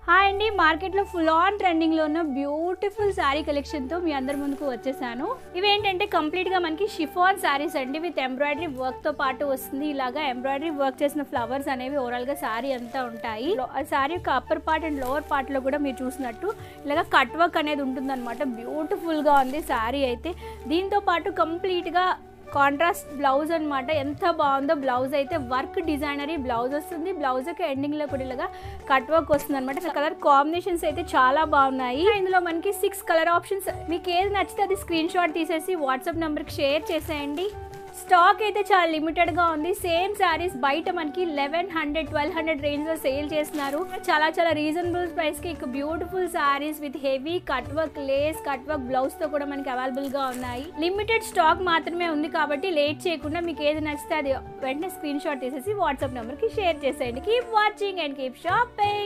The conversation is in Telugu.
హాయ్ అండి, మార్కెట్లో ఫుల్ ఆన్ ట్రెండింగ్లో ఉన్న బ్యూటిఫుల్ శారీ కలెక్షన్తో మీ అందరి ముందుకు వచ్చేసాను. ఇవేంటంటే కంప్లీట్గా మనకి షిఫాన్ శారీస్ అండి, విత్ ఎంబ్రాయిడరీ వర్క్తో పాటు వస్తుంది. ఇలాగా ఎంబ్రాయిడరీ వర్క్ చేసిన ఫ్లవర్స్ అనేవి ఓవరాల్గా శారీ అంతా ఉంటాయి. శారీ యొక్క అప్పర్ పార్ట్ అండ్ లోవర్ పార్ట్లో కూడా మీరు చూసినట్టు ఇలాగా కట్ వర్క్ అనేది ఉంటుందన్నమాట. బ్యూటిఫుల్గా ఉంది శారీ అయితే. దీంతో పాటు కంప్లీట్గా కాంట్రాస్ట్ బ్లౌజ్ అనమాట. ఎంత బాగుందో బ్లౌజ్ అయితే. వర్క్ డిజైనరీ బ్లౌజ్ వస్తుంది. బ్లౌజ్కి ఎండింగ్లో కూడా ఇలాగా కట్ వర్క్ వస్తుంది అనమాట. కలర్ కాంబినేషన్స్ అయితే చాలా బాగున్నాయి. ఇందులో మనకి 6 కలర్ ఆప్షన్స్. మీకు ఏది నచ్చితే అది స్క్రీన్ షాట్ తీసేసి వాట్సాప్ నెంబర్కి షేర్ చేసేయండి. స్టాక్ అయితే చాలా లిమిటెడ్గా ఉంది. సేమ్ శారీస్ బయట మనకి 1100-1200 రేంజ్లో సేల్ చేస్తున్నారు. చాలా రీజనబుల్ ప్రైస్కి ఇక beautiful saris with heavy cut work, lace cut work బ్లౌజ్తో కూడా మనకి అవైలబుల్గా ఉన్నాయి. లిమిటెడ్ స్టాక్ మాత్రమే ఉంది కాబట్టి లేట్ చేయకుండా మీకు ఏది నచ్చితే అది వెంటనే స్క్రీన్ షాట్ తీసేసి వాట్సాప్ నెంబర్కి షేర్ చేసేయండి. Keep watching and keep shopping.